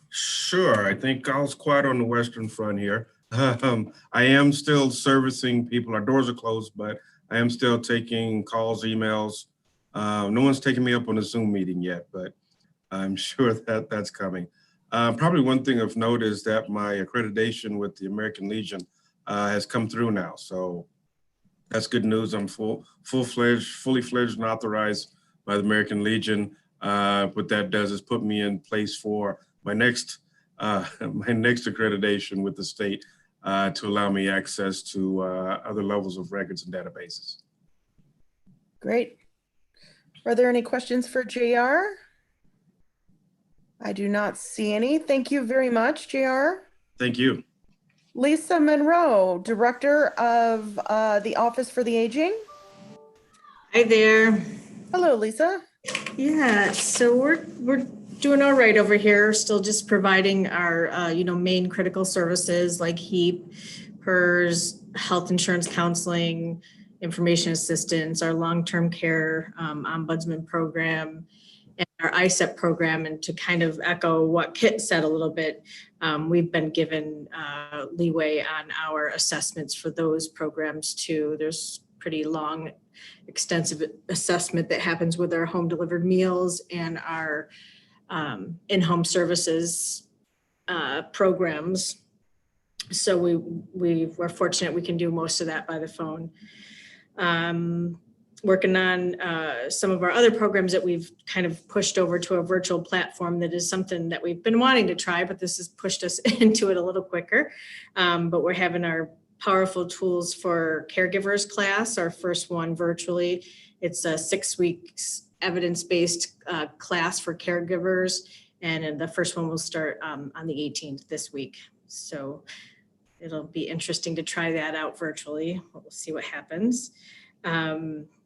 Speaker 10: Sure. I think I was quiet on the Western Front here. I am still servicing people. Our doors are closed, but I am still taking calls, emails. No one's taken me up on a Zoom meeting yet, but I'm sure that that's coming. Probably one thing of note is that my accreditation with the American Legion has come through now. So that's good news. I'm fully fledged and authorized by the American Legion. What that does is put me in place for my next accreditation with the state to allow me access to other levels of records and databases.
Speaker 1: Great. Are there any questions for JR? I do not see any. Thank you very much, JR.
Speaker 10: Thank you.
Speaker 1: Lisa Monroe, Director of the Office for the Aging.
Speaker 11: Hi there.
Speaker 1: Hello, Lisa.
Speaker 11: Yeah, so we're doing all right over here. Still just providing our main critical services like HEAP, PERS, health insurance counseling, information assistance, our long-term care ombudsman program, and our ISEP program. And to kind of echo what Kit said a little bit, we've been given leeway on our assessments for those programs too. There's pretty long, extensive assessment that happens with our home delivered meals and our in-home services programs. So we're fortunate we can do most of that by the phone. Working on some of our other programs that we've kind of pushed over to a virtual platform that is something that we've been wanting to try, but this has pushed us into it a little quicker. But we're having our Powerful Tools for Caregivers class, our first one virtually. It's a 6 weeks evidence-based class for caregivers. And the first one will start on the 18th this week. So it'll be interesting to try that out virtually. We'll see what happens.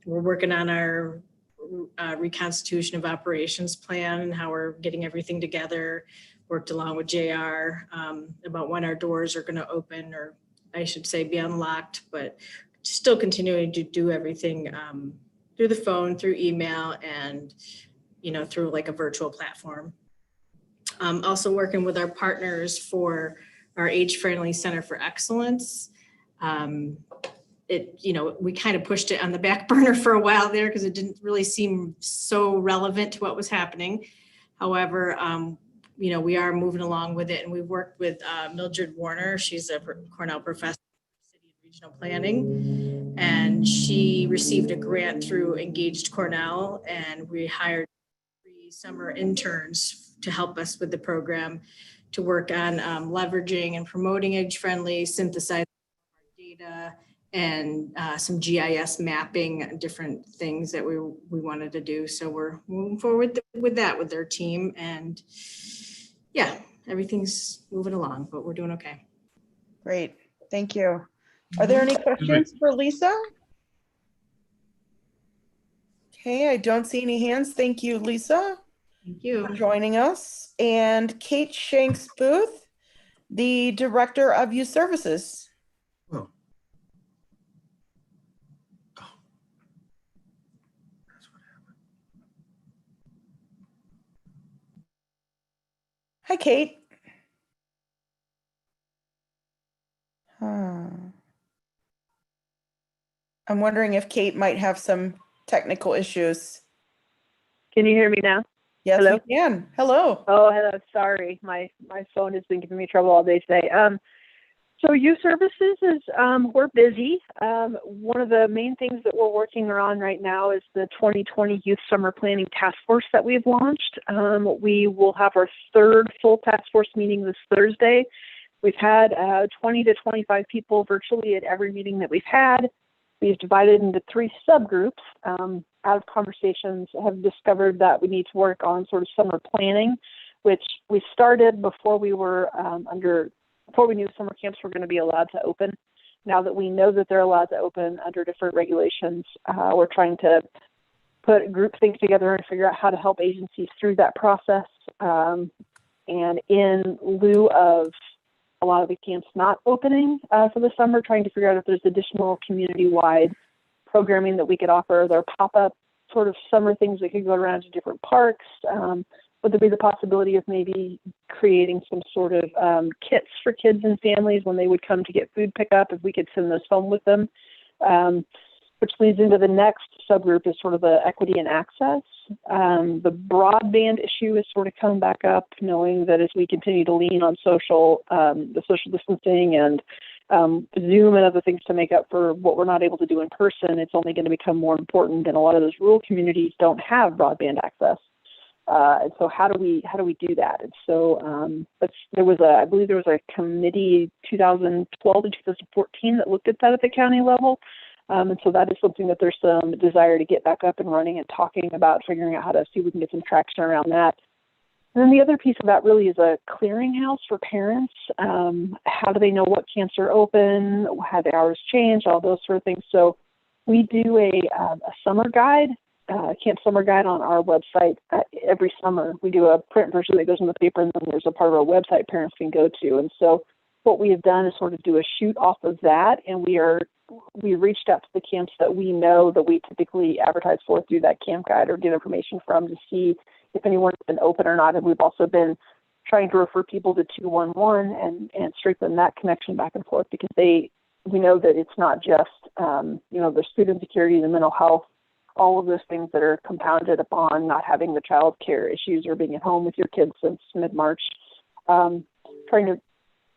Speaker 11: We're working on our reconstitution of operations plan and how we're getting everything together. Worked along with JR about when our doors are going to open, or I should say be unlocked, but still continuing to do everything through the phone, through email, and through like a virtual platform. Also working with our partners for our Age-Friendly Center for Excellence. We kind of pushed it on the back burner for a while there because it didn't really seem so relevant to what was happening. However, we are moving along with it, and we've worked with Mildred Warner. She's a Cornell professor in city and regional planning, and she received a grant through Engaged Cornell, and we hired 3 summer interns to help us with the program to work on leveraging and promoting age-friendly, synthesizing data, and some GIS mapping, different things that we wanted to do. So we're moving forward with that with their team, and yeah, everything's moving along, but we're doing okay.
Speaker 1: Great, thank you. Are there any questions for Lisa? Okay, I don't see any hands. Thank you, Lisa,
Speaker 11: Thank you.
Speaker 1: for joining us. And Kate Shanks Booth, the Director of Youth Services.
Speaker 10: Oh.
Speaker 1: Hi, Kate. I'm wondering if Kate might have some technical issues.
Speaker 12: Can you hear me now?
Speaker 1: Yes,
Speaker 12: Hello?
Speaker 1: we can. Hello.
Speaker 12: Oh, hello. Sorry, my phone has been giving me trouble all day today. So youth services is we're busy. One of the main things that we're working on right now is the 2020 Youth Summer Planning Task Force that we've launched. We will have our 3rd full task force meeting this Thursday. We've had 20 to 25 people virtually at every meeting that we've had. We've divided into 3 subgroups. Out of conversations, have discovered that we need to work on sort of summer planning, which we started before we were before we knew summer camps were going to be allowed to open. Now that we know that they're allowed to open under different regulations, we're trying to put group things together and figure out how to help agencies through that process. And in lieu of a lot of the camps not opening for the summer, trying to figure out if there's additional community-wide programming that we could offer. There are pop-up sort of summer things that could go around to different parks. Would there be the possibility of maybe creating some sort of kits for kids and families when they would come to get food pickup, if we could send those home with them? Which leads into the next subgroup is sort of the equity and access. The broadband issue is sort of come back up, knowing that as we continue to lean on the social distancing and Zoom and other things to make up for what we're not able to do in person, it's only going to become more important. And a lot of those rural communities don't have broadband access. And so how do we do that? And so I believe there was a committee 2012 to 2014 that looked at that at the county level. And so that is something that there's some desire to get back up and running and talking about, figuring out how to see if we can get some traction around that. And then the other piece of that really is a clearinghouse for parents. How do they know what camps are open? Have the hours changed? All those sort of things. So we do a summer guide, camp summer guide on our website every summer. We do a print version that goes in the paper, and then there's a part of our website parents can go to. And so what we have done is sort of do a shoot off of that, and we reached out to the camps that we know that we typically advertise for through that camp guide or get information from to see if anyone's been open or not. And we've also been trying to refer people to 211 and strengthen that connection back and forth, because they we know that it's not just, the food insecurity, the mental health, all of those things that are compounded upon not having the child care issues or being at home with your kids since mid-March, trying to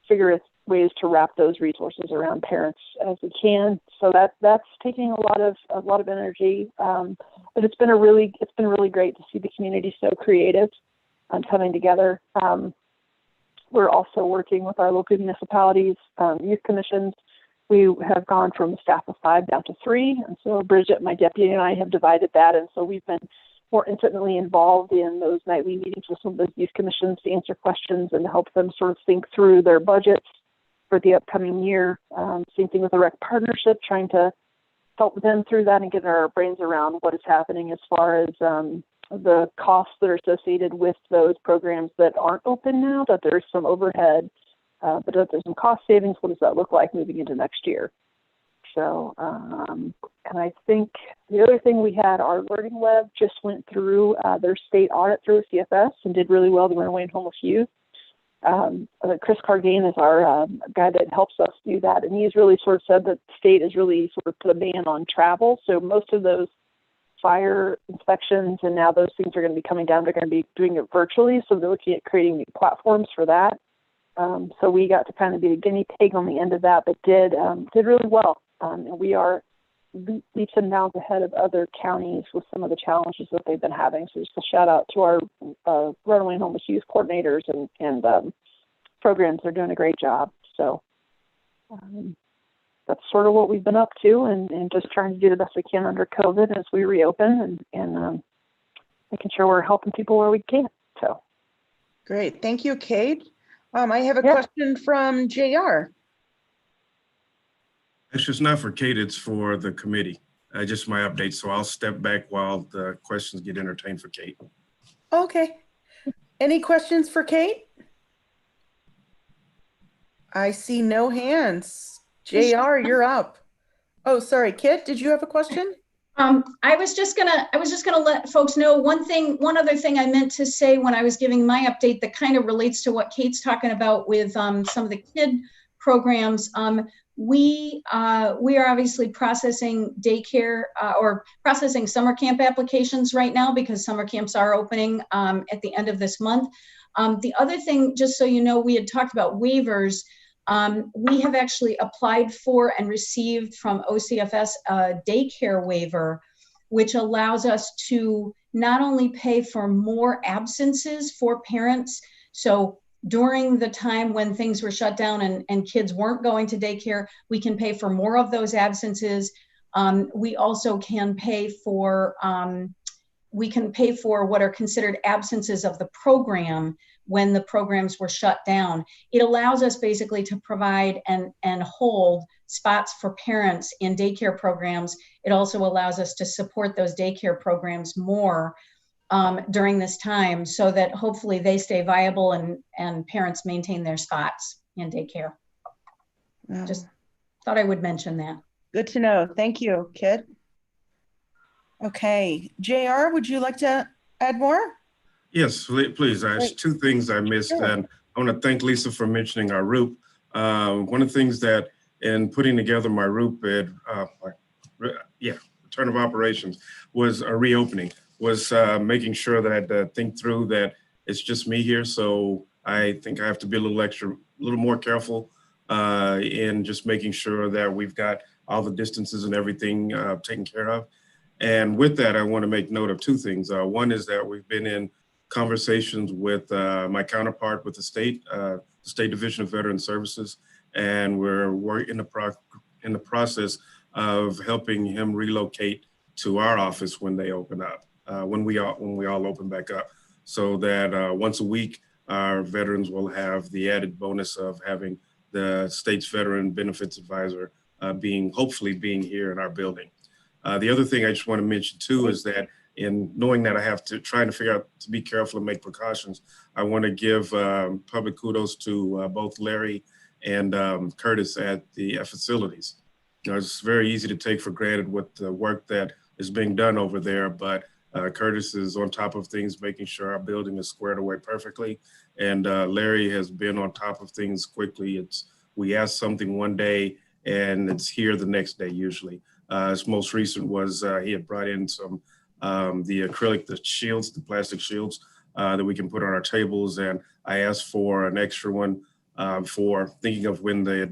Speaker 12: figure ways to wrap those resources around parents as we can. So that's taking a lot of energy. But it's been really great to see the community so creative and coming together. We're also working with our local municipalities, youth commissions. We have gone from a staff of 5 down to 3. And so Bridget, my deputy, and I have divided that. And so we've been more intimately involved in those nightly meetings with some of those youth commissions to answer questions and to help them sort of think through their budgets for the upcoming year. Same thing with the rec partnership, trying to help them through that and get our brains around what is happening as far as the costs that are associated with those programs that aren't open now, that there's some overhead, but that there's some cost savings. What does that look like moving into next year? So, and I think the other thing we had, our Learning Lab just went through their state audit through CFS and did really well. The Runaway and Homeless Youth. Chris Cargane is our guy that helps us do that. And he's really sort of said that the state has really sort of put a ban on travel. So most of those fire inspections and now those things are going to be coming down. They're going to be doing it virtually. So they're looking at creating new platforms for that. So we got to kind of be a guinea pig on the end of that, but did really well. And we are leaps and bounds ahead of other counties with some of the challenges that they've been having. So just a shout out to our Runaway and Homeless Youth coordinators and programs. They're doing a great job. So that's sort of what we've been up to and just trying to do the best we can under COVID as we reopen and making sure we're helping people where we can. So
Speaker 1: Great. Thank you, Kate. I have a question from JR.
Speaker 10: It's just not for Kate, it's for the committee. Just my update. So I'll step back while the questions get entertained for Kate.
Speaker 1: Okay. Any questions for Kate? I see no hands. JR, you're up. Oh, sorry, Kit, did you have a question?
Speaker 9: I was just gonna let folks know one other thing I meant to say when I was giving my update that kind of relates to what Kate's talking about with some of the kid programs. We are obviously processing daycare or processing summer camp applications right now because summer camps are opening at the end of this month. The other thing, just so you know, we had talked about waivers. We have actually applied for and received from OCFS a daycare waiver, which allows us to not only pay for more absences for parents. So during the time when things were shut down and kids weren't going to daycare, we can pay for more of those absences. We also can pay for what are considered absences of the program when the programs were shut down. It allows us basically to provide and hold spots for parents in daycare programs. It also allows us to support those daycare programs more during this time so that hopefully they stay viable and parents maintain their spots in daycare. Just thought I would mention that.
Speaker 1: Good to know. Thank you, Kit. Okay, JR, would you like to add more?
Speaker 10: Yes, please. There's two things I missed.
Speaker 1: Sure.
Speaker 10: And I want to thank Lisa for mentioning our ROOP. One of the things that in putting together my ROOP return of operations was a reopening, was making sure that I had to think through that it's just me here. So I think I have to be a little more careful in just making sure that we've got all the distances and everything taken care of. And with that, I want to make note of two things. One is that we've been in conversations with my counterpart with the State Division of Veteran Services, and we're in the process of helping him relocate to our office when they open up, when we all open back up, so that once a week our veterans will have the added bonus of having the state's veteran benefits advisor hopefully being here in our building. The other thing I just want to mention too is that in knowing that I have to try to figure out to be careful and make precautions, I want to give public kudos to both Larry and Curtis at the facilities. You know, it's very easy to take for granted what the work that is being done over there, but Curtis is on top of things, making sure our building is squared away perfectly. And Larry has been on top of things quickly. We asked something one day and it's here the next day usually. His most recent was he had brought in some the acrylic, the shields, the plastic shields that we can put on our tables, and I asked for an extra one for thinking of when the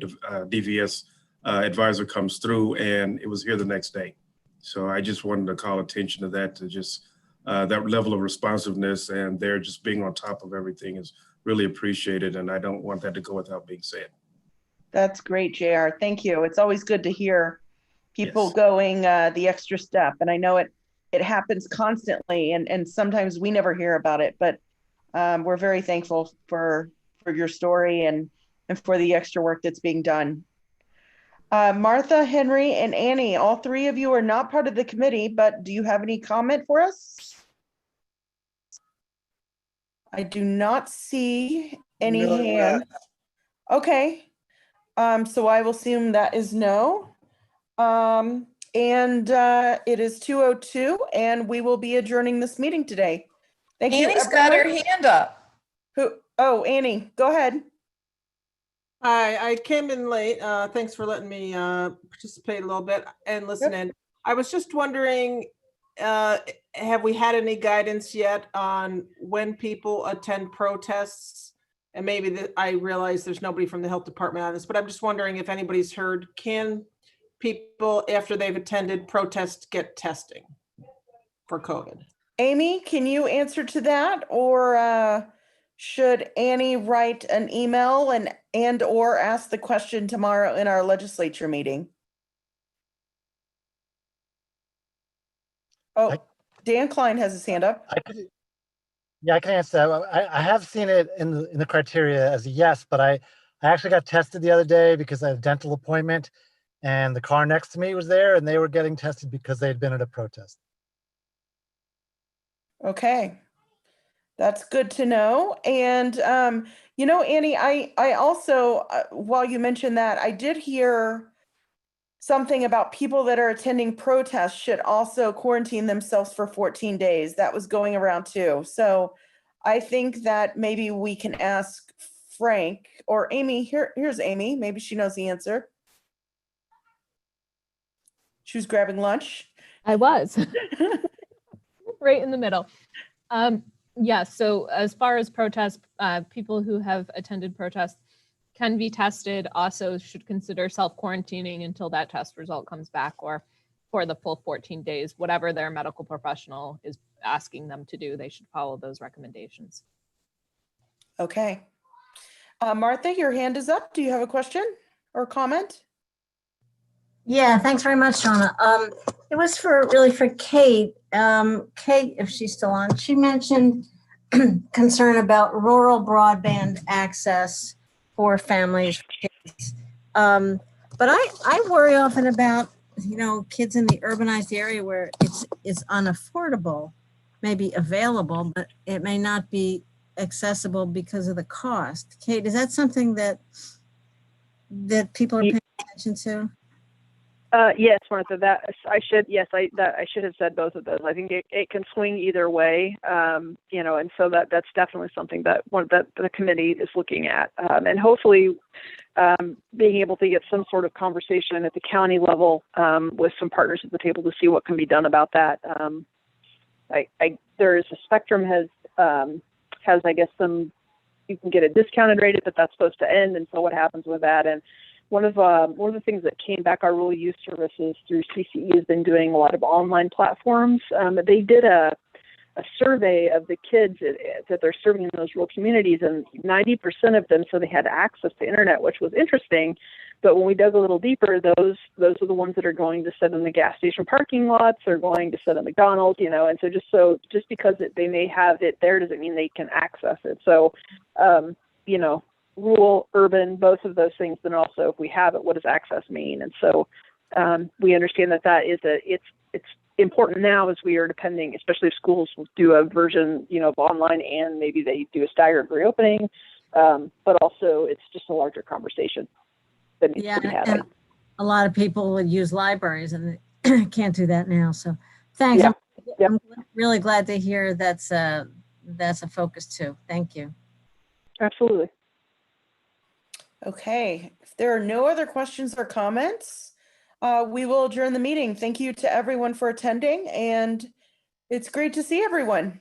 Speaker 10: DVS advisor comes through, and it was here the next day. So I just wanted to call attention to that, to just that level of responsiveness, and they're just being on top of everything is really appreciated, and I don't want that to go without being said.
Speaker 1: That's great, JR. Thank you. It's always good to hear people
Speaker 10: Yes.
Speaker 1: going the extra step. And I know it happens constantly, and sometimes we never hear about it, but we're very thankful for your story and for the extra work that's being done. Martha, Henry, and Annie, all three of you are not part of the committee, but do you have any comment for us? I do not see any
Speaker 6: No,
Speaker 1: hands. Okay. So I will assume that is no. And it is 2:02, and we will be adjourning this meeting today. Thank you.
Speaker 7: Annie's got her
Speaker 1: everyone.
Speaker 7: hand up.
Speaker 1: Oh, Annie, go ahead.
Speaker 13: Hi, I came in late. Thanks for letting me participate a little bit and listen in. I was just wondering, have we had any guidance yet on when people attend protests? And maybe I realize there's nobody from the health department on this, but I'm just wondering if anybody's heard, can people after they've attended protests get testing for COVID?
Speaker 1: Amy, can you answer to that? Or should Annie write an email and or ask the question tomorrow in our legislature meeting? Oh, Dan Klein has his hand up.
Speaker 8: Yeah, I can answer that. I have seen it in the criteria as a yes, but I actually got tested the other day because I had a dental appointment, and the car next to me was there, and they were getting tested because they had been at a protest.
Speaker 1: Okay. That's good to know. And, Annie, I also, while you mentioned that, I did hear something about people that are attending protests should also quarantine themselves for 14 days. That was going around too. So I think that maybe we can ask Frank or Amy. Here's Amy. Maybe she knows the answer. She was grabbing lunch.
Speaker 4: I was right in the middle. Yes. So as far as protests, people who have attended protests can be tested, also should consider self-quarantining until that test result comes back, or for the full 14 days, whatever their medical professional is asking them to do, they should follow those recommendations.
Speaker 1: Okay. Martha, your hand is up. Do you have a question or comment?
Speaker 3: Yeah, thanks very much, Shauna. It was really for Kate. Kate, if she's still on, she mentioned concern about rural broadband access for families. But I worry often about, kids in the urbanized area where it's unaffordable, maybe available, but it may not be accessible because of the cost. Kate, is that something that people are paying attention to?
Speaker 12: Yes, Martha, I should have said both of those. I think it can swing either way, and so that's definitely something that the committee is looking at, and hopefully being able to get some sort of conversation at the county level with some partners at the table to see what can be done about that. There is a Spectrum has I guess you can get a discounted rate, but that's supposed to end, and so what happens with that? And one of the things that came back, our rural youth services through CCE has been doing a lot of online platforms. They did a survey of the kids that they're serving in those rural communities, and 90% of them said they had access to internet, which was interesting. But when we dug a little deeper, those are the ones that are going to sit in the gas station parking lots, or going to sit at McDonald's, and so just because they may have it there doesn't mean they can access it. So, rural, urban, both of those things. Then also, if we have it, what does access mean? And so we understand that is it's important now, as we are depending, especially if schools will do a version, of online, and maybe they do a staggered reopening. But also, it's just a larger conversation that needs to be had.
Speaker 3: And a lot of people would use libraries, and they can't do that now. So thanks.
Speaker 12: Yeah.
Speaker 3: I'm really glad to hear that's a focus too. Thank you.
Speaker 12: Absolutely.
Speaker 1: Okay, if there are no other questions or comments, we will adjourn the meeting. Thank you to everyone for attending, and it's great to see everyone.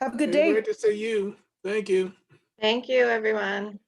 Speaker 1: Have a good day.
Speaker 6: Great to see you. Thank you.
Speaker 2: Thank you, everyone.